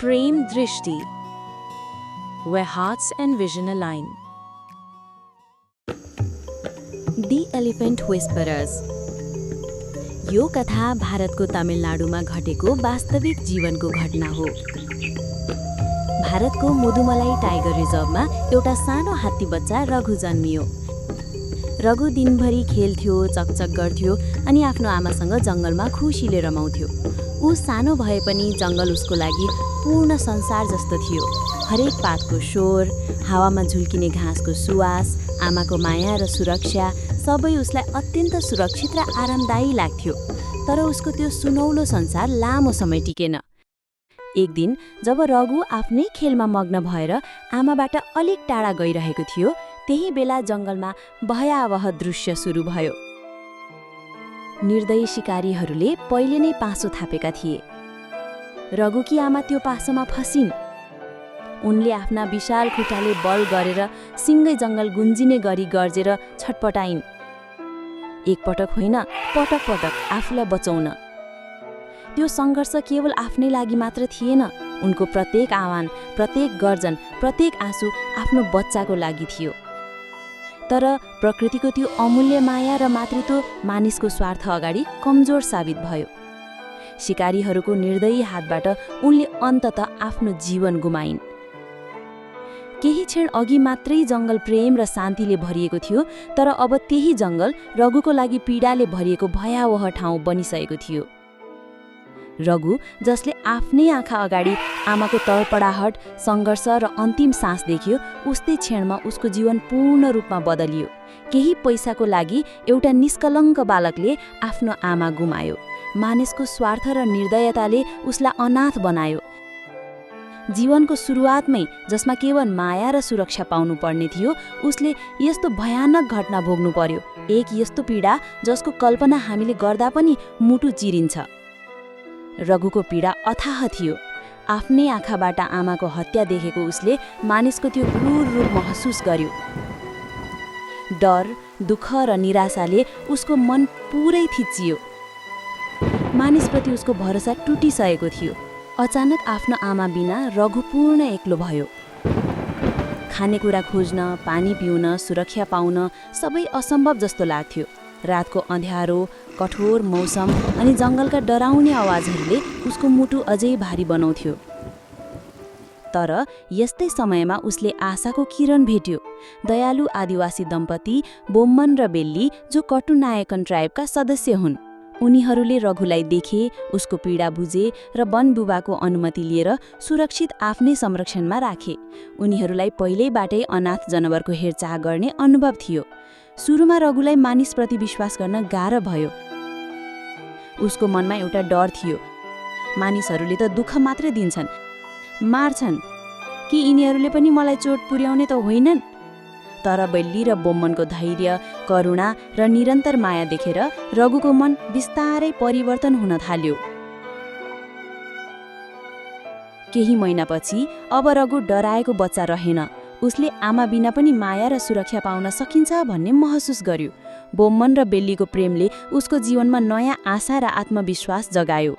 Prem Drishti, where hearts and vision align. The Elephant Whisperers. यो कथा भारतको तमिलनाडुमा घटेको वास्तविक जीवनको घटना हो। भारतको मुदुमलाई टाइगर रिजर्भमा एउटा सानो हात्ती बच्चा रघु जन्मियो। रघु दिनभरि खेल्थ्यो, चकचक गर्थ्यो अनि आफ्नो आमासँग जङ्गलमा खुसीले रमाउँथ्यो। ऊ सानो भए पनि जङ्गल उसको लागि पूर्ण संसार जस्तो थियो। हरेक पातको स्वर, हावामा झुल्किने घाँसको सुवास, आमाको माया र सुरक्षा सबै उसलाई अत्यन्त सुरक्षित र आरामदायी लाग्थ्यो। तर उसको त्यो सुनौलो संसार लामो समय टिकेन। एक दिन जब रघु आफ्नै खेलमा मग्न भएर आमाबाट अलिक टाढा गइरहेको थियो, त्यही बेला जङ्गलमा भयावह दृश्य सुरु भयो। निर्दयी शिकारीहरूले पहिले नै पासो थापेका थिए। रघुकी आमा त्यो पासोमा फसिन्। उनले आफ्ना विशाल खुट्टाले बल गरेर सिङ्गै जङ्गल गुन्जिने गरी गर्जेर छटपटाइन्। एकपटक होइन, पटक पटक आफूलाई बचाउन। त्यो सङ्घर्ष केवल आफ्नै लागि मात्र थिएन। उनको प्रत्येक आह्वान, प्रत्येक गर्जन, प्रत्येक आँसु आफ्नो बच्चाको लागि थियो। तर प्रकृतिको त्यो अमूल्य माया र मातृत्व मानिसको स्वार्थ अगाडि कमजोर साबित भयो। शिकारीहरूको निर्दयी हातबाट उनले अन्ततः आफ्नो जीवन गुमाइन्। केही क्षण अघि मात्रै जङ्गल प्रेम र शान्तिले भरिएको थियो, तर अब त्यही जङ्गल रघुको लागि पीडाले भरिएको भयावह ठाउँ बनिसकेको थियो। रघु, जसले आफ्नै आँखा अगाडि आमाको तडपडाहट, सङ्घर्ष र अन्तिम सास देख्यो, उस्तै क्षणमा उसको जीवन पूर्ण रूपमा बदलियो। केही पैसाको लागि एउटा निष्कलङ्क बालकले आफ्नो आमा गुमायो। मानिसको स्वार्थ र निर्दयताले उसलाई अनाथ बनायो। जीवनको सुरुवातमै जसमा केवल माया र सुरक्षा पाउनु पर्ने थियो, उसले यस्तो भयानक घटना भोग्नु पर्यो। एक यस्तो पीडा जसको कल्पना हामीले गर्दा पनि मुटु चिरिन्छ। रघुको पीडा अथाह थियो। आफ्नै आँखाबाट आमाको हत्या देखेको उसले मानिसको त्यो क्रूर रूप महसुस गर्यो। डर, दुःख र निराशाले उसको मन पुरै थिचियो। मानिसप्रति उसको भरोसा टुटिसकेको थियो। अचानक आफ्नो आमा बिना रघु पूर्ण एक्लो भयो। खानेकुरा खोज्न, पानी पिउन, सुरक्षा पाउन सबै असम्भव जस्तो लाग्थ्यो। रातको अँध्यारो, कठोर मौसम अनि जङ्गलका डराउने आवाजहरूले उसको मुटु अझै भारी बनाउँथ्यो। तर यस्तै समयमा उसले आशाको किरण भेट्यो। दयालु आदिवासी दम्पति बोम्मन र बेल्ली, जो कटुनायकन ट्राइबका सदस्य हुन्। उनीहरूले रघुलाई देखे, उसको पीडा बुझे र वनविभागको अनुमति लिएर सुरक्षित आफ्नै संरक्षणमा राखे। उनीहरूलाई पहिल्यैबाटै अनाथ जनावरको हेरचाह गर्ने अनुभव थियो। सुरुमा रघुलाई मानिसप्रति विश्वास गर्न गाह्रो भयो। उसको मनमा एउटा डर थियो। मानिसहरूले त दुःख मात्रै दिन्छन्, मार्छन्, कि यिनीहरूले पनि मलाई चोट पुर्याउने त होइनन्? तर बेल्ली र बोम्मनको धैर्य, करुणा र निरन्तर माया देखेर रघुको मन बिस्तारै परिवर्तन हुन थाल्यो। केही महिनापछि अब रघु डराएको बच्चा रहेन। उसले आमा बिना पनि माया र सुरक्षा पाउन सकिन्छ भन्ने महसुस गर्यो। बोम्मन र बेल्लीको प्रेमले उसको जीवनमा नयाँ आशा र आत्मविश्वास जगायो।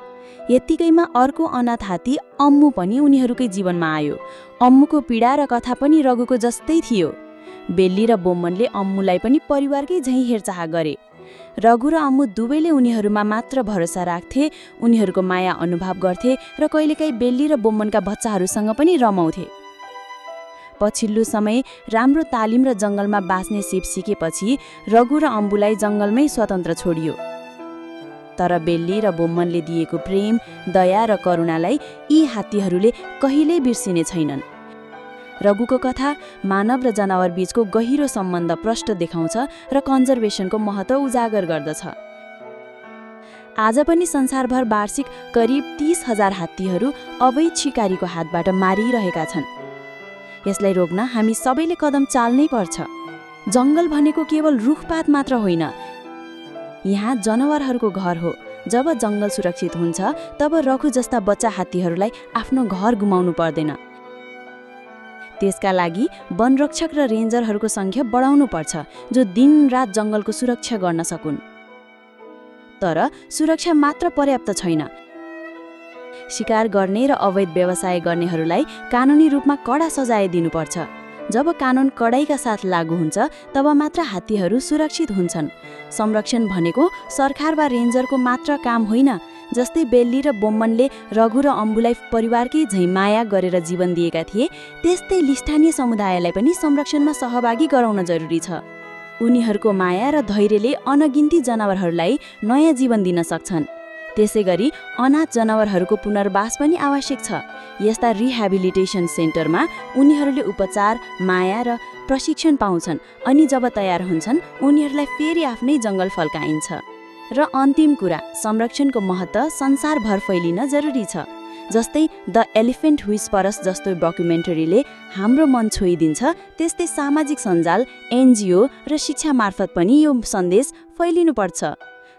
यत्तिकैमा अर्को अनाथ हात्ती अम्मु पनि उनीहरूकै जीवनमा आयो। अम्मुको पीडा र कथा पनि रघुको जस्तै थियो। बेल्ली र बोम्मनले अम्मुलाई पनि परिवारकै झैँ हेरचाह गरे। रघु र अम्मु दुवैले उनीहरूमा मात्र भरोसा राख्थे, उनीहरूको माया अनुभव गर्थे र कहिलेकाहीँ बेल्ली र बोम्मनका बच्चाहरूसँग पनि रमाउँथे। पछिल्लो समय राम्रो तालिम र जङ्गलमा बाँच्ने सिप सिकेपछि रघु र अम्बुलाई जङ्गलमै स्वतन्त्र छोडियो। तर बेल्ली र बोम्मनले दिएको प्रेम, दया र करुणालाई यी हात्तीहरूले कहिल्यै बिर्सिने छैनन्। रघुको कथा मानव र जनावर बीचको गहिरो सम्बन्ध प्रष्ट देखाउँछ र कन्जर्भेसनको महत्त्व उजागर गर्दछ। आज पनि संसारभर वार्षिक करिब 30,000 हात्तीहरू अवैध शिकारीको हातबाट मारिरहेका छन्। यसलाई रोक्न हामी सबैले कदम चाल्नै पर्छ। जङ्गल भनेको केवल रुखपात मात्र होइन, यहाँ जनावरहरूको घर हो। जब जङ्गल सुरक्षित हुन्छ, तब रघु जस्ता बच्चा हात्तीहरूलाई आफ्नो घर गुमाउनु पर्दैन। त्यसका लागि वनरक्षक र रेन्जरहरूको सङ्ख्या बढाउनु पर्छ, जो दिनरात जङ्गलको सुरक्षा गर्न सकुन्। तर सुरक्षा मात्र पर्याप्त छैन। शिकार गर्ने र अवैध व्यवसाय गर्नेहरूलाई कानुनी रूपमा कडा सजाय दिनुपर्छ। जब कानुन कडाइका साथ लागू हुन्छ तब मात्र हात्तीहरू सुरक्षित हुन्छन्। संरक्षण भनेको सरकार वा रेन्जरको मात्र काम होइन। जस्तै बेल्ली र बोम्मनले रघु र अम्बुलाई परिवारकै झैँ माया गरेर जीवन दिएका थिए, त्यस्तै स्थानीय समुदायलाई पनि संरक्षणमा सहभागी गराउन जरुरी छ। उनीहरूको माया र धैर्यले अनगिन्ती जनावरहरूलाई नयाँ जीवन दिन सक्छन्। त्यसैगरी अनाथ जनावरहरूको पुनर्वास पनि आवश्यक छ। यस्ता रिह्याबिलिटेसन सेन्टरमा उनीहरूले उपचार, माया र प्रशिक्षण पाउँछन् अनि जब तयार हुन्छन् उनीहरूलाई फेरि आफ्नै जङ्गल फल्काइन्छ। र अन्तिम कुरा, संरक्षणको महत्त्व संसारभर फैलिन जरुरी छ। जस्तै द एलिफेन्ट व्हिस्परर्स जस्तो डकुमेन्टरीले हाम्रो मन छोइदिन्छ, त्यस्तै सामाजिक सञ्जाल, एनजिओ र शिक्षा मार्फत पनि यो सन्देश फैलिनुपर्छ।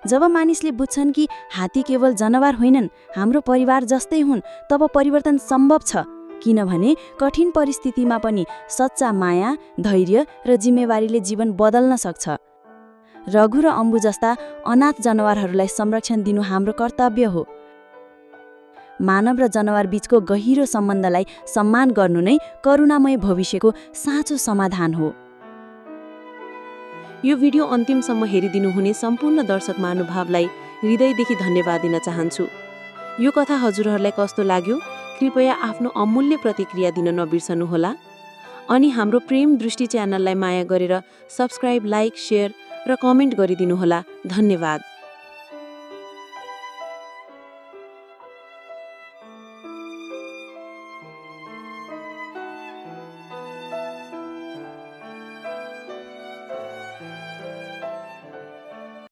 जब मानिसले बुझ्छन् कि हात्ती केवल जनावर होइनन्, हाम्रो परिवार जस्तै हुन्, तब परिवर्तन सम्भव छ। किनभने कठिन परिस्थितिमा पनि सच्चा माया, धैर्य र जिम्मेवारीले जीवन बदल्न सक्छ। रघु र अम्बु जस्ता अनाथ जनावरहरूलाई संरक्षण दिनु हाम्रो कर्तव्य हो। मानव र जनावर बीचको गहिरो सम्बन्धलाई सम्मान गर्नु नै करुणामय भविष्यको साँचो समाधान हो। यो भिडियो अन्तिमसम्म हेरिदिनुहुने सम्पूर्ण दर्शक महानुभावलाई हृदयदेखि धन्यवाद दिन चाहन्छु। यो कथा हजुरहरूलाई कस्तो लाग्यो कृपया आफ्नो अमूल्य प्रतिक्रिया दिन नबिर्सनुहोला। अनि हाम्रो प्रेम दृष्टि च्यानललाई माया गरेर सब्स्क्राइब, लाइक, शेयर र कमेन्ट गरिदिनुहोला। धन्यवाद।